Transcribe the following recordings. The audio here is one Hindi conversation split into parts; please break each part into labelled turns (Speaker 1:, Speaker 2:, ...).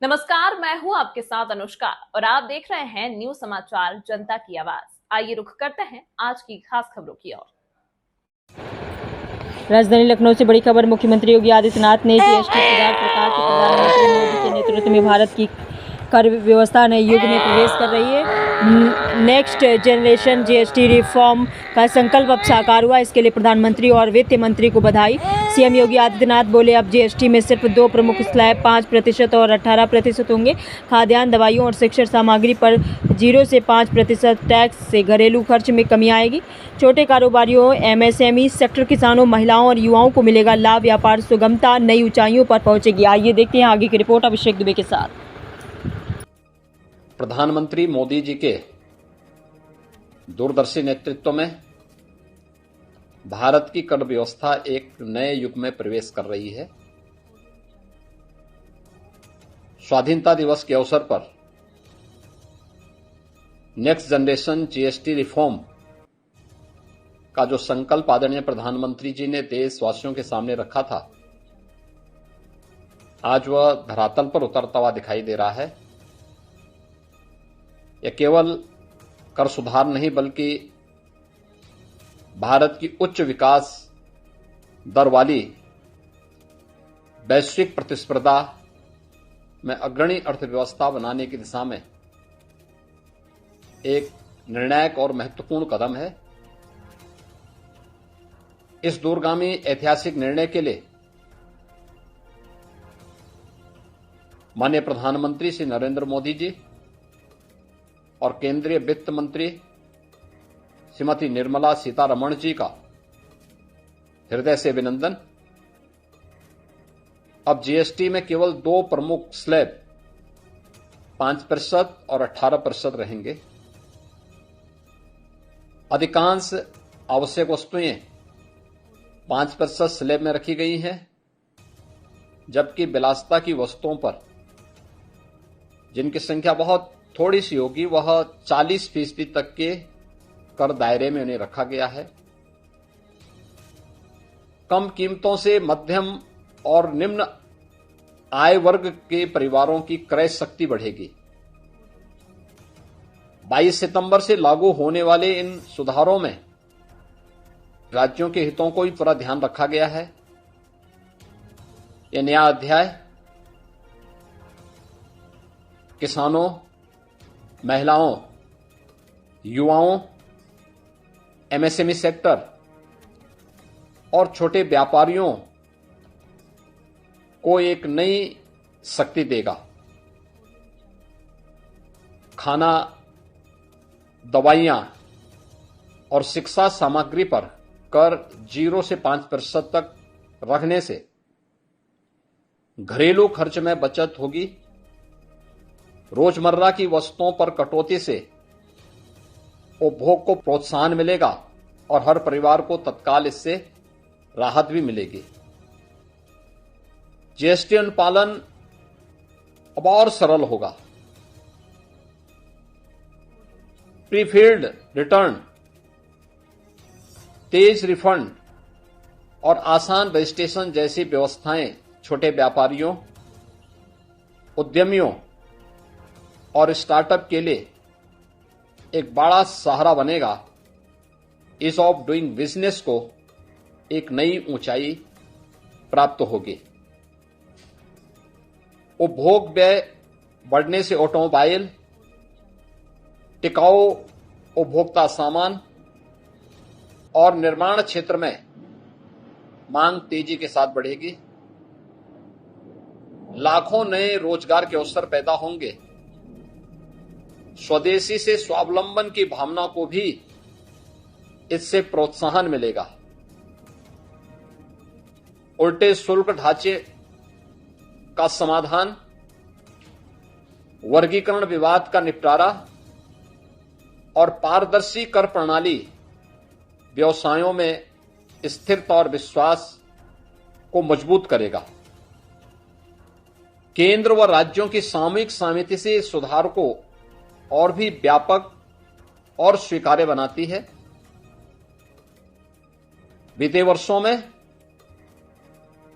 Speaker 1: नमस्कार, मैं हूं आपके साथ अनुष्का और आप देख रहे हैं न्यूज समाचार जनता की आवाज। आइए रुख करते हैं आज की खास खबरों की ओर।
Speaker 2: राजधानी लखनऊ से बड़ी खबर। मुख्यमंत्री योगी आदित्यनाथ ने जीएसटी सुधार प्रकार के प्रधानमंत्री मोदी के नेतृत्व में भारत की कर व्यवस्था नए युग में प्रवेश कर रही है। नेक्स्ट जनरेशन जीएसटी रिफॉर्म का संकल्प अब साकार हुआ। इसके लिए प्रधानमंत्री और वित्त मंत्री को बधाई। सीएम योगी आदित्यनाथ बोले, अब जीएसटी में सिर्फ दो प्रमुख स्लैब 5% और 18% होंगे। खाद्यान्न, दवाइयों और शिक्षण सामग्री पर 0 से 5% टैक्स से घरेलू खर्च में कमी आएगी। छोटे कारोबारियों, एमएसएमई सेक्टर, किसानों, महिलाओं और युवाओं को मिलेगा लाभ। व्यापार सुगमता नई ऊंचाइयों पर पहुंचेगी। आइए देखते हैं आगे की रिपोर्ट अभिषेक दुबे के साथ।
Speaker 3: प्रधानमंत्री मोदी जी के दूरदर्शी नेतृत्व में भारत की कर व्यवस्था एक नए युग में प्रवेश कर रही है। स्वाधीनता दिवस के अवसर पर नेक्स्ट जनरेशन जीएसटी रिफॉर्म का जो संकल्प आदरणीय प्रधानमंत्री जी ने देशवासियों के सामने रखा था, आज वह धरातल पर उतरता हुआ दिखाई दे रहा है। यह केवल कर सुधार नहीं बल्कि भारत की उच्च विकास दर वाली वैश्विक प्रतिस्पर्धा में अग्रणी अर्थव्यवस्था बनाने की दिशा में एक निर्णायक और महत्वपूर्ण कदम है। इस दूरगामी ऐतिहासिक निर्णय के लिए माननीय प्रधानमंत्री श्री नरेंद्र मोदी जी और केंद्रीय वित्त मंत्री श्रीमती निर्मला सीतारमण जी का हृदय से अभिनंदन। अब जीएसटी में केवल दो प्रमुख स्लैब 5% और 18% रहेंगे। अधिकांश आवश्यक वस्तुएं 5% स्लैब में रखी गई हैं, जबकि विलासिता की वस्तुओं पर, जिनकी संख्या बहुत थोड़ी सी होगी, वह 40% तक के कर दायरे में उन्हें रखा गया है। कम कीमतों से मध्यम और निम्न आय वर्ग के परिवारों की क्रय शक्ति बढ़ेगी। 22 सितंबर से लागू होने वाले इन सुधारों में राज्यों के हितों को भी पूरा ध्यान रखा गया है। यह नया अध्याय किसानों, महिलाओं, युवाओं, एमएसएमई सेक्टर और छोटे व्यापारियों को एक नई शक्ति देगा। खाना, दवाइयां और शिक्षा सामग्री पर कर 0 से 5% तक रखने से घरेलू खर्च में बचत होगी। रोजमर्रा की वस्तुओं पर कटौती से उपभोग को प्रोत्साहन मिलेगा और हर परिवार को तत्काल इससे राहत भी मिलेगी। जीएसटी अनुपालन अब और सरल होगा। प्रीफिल्ड रिटर्न, तेज रिफंड और आसान रजिस्ट्रेशन जैसी व्यवस्थाएं छोटे व्यापारियों, उद्यमियों और स्टार्टअप के लिए एक बड़ा सहारा बनेगा। ईज ऑफ डूइंग बिजनेस को एक नई ऊंचाई प्राप्त होगी। उपभोग व्यय बढ़ने से ऑटोमोबाइल, टिकाऊ उपभोक्ता सामान और निर्माण क्षेत्र में मांग तेजी के साथ बढ़ेगी। लाखों नए रोजगार के अवसर पैदा होंगे। स्वदेशी से स्वावलंबन की भावना को भी इससे प्रोत्साहन मिलेगा। उल्टे शुल्क ढांचे का समाधान, वर्गीकरण विवाद का निपटारा और पारदर्शी कर प्रणाली व्यवसायों में स्थिरता और विश्वास को मजबूत करेगा। केंद्र व राज्यों की सामूहिक सहमति से इस सुधार को और भी व्यापक और स्वीकार्य बनाती है। बीते वर्षों में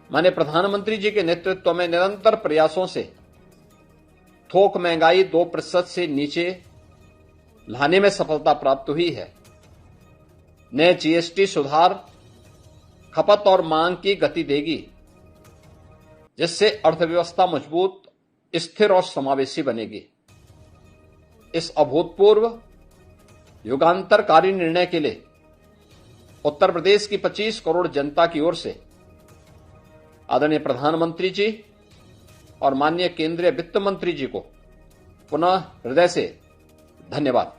Speaker 3: माननीय प्रधानमंत्री जी के नेतृत्व में निरंतर प्रयासों से थोक महंगाई 2% से नीचे लाने में सफलता प्राप्त हुई है। नए जीएसटी सुधार खपत और मांग की गति देगी, जिससे अर्थव्यवस्था मजबूत, स्थिर और समावेशी बनेगी। इस अभूतपूर्व युगांतरकारी निर्णय के लिए उत्तर प्रदेश की 25 करोड़ जनता की ओर से आदरणीय प्रधानमंत्री जी और माननीय केंद्रीय वित्त मंत्री जी को पुनः हृदय से धन्यवाद।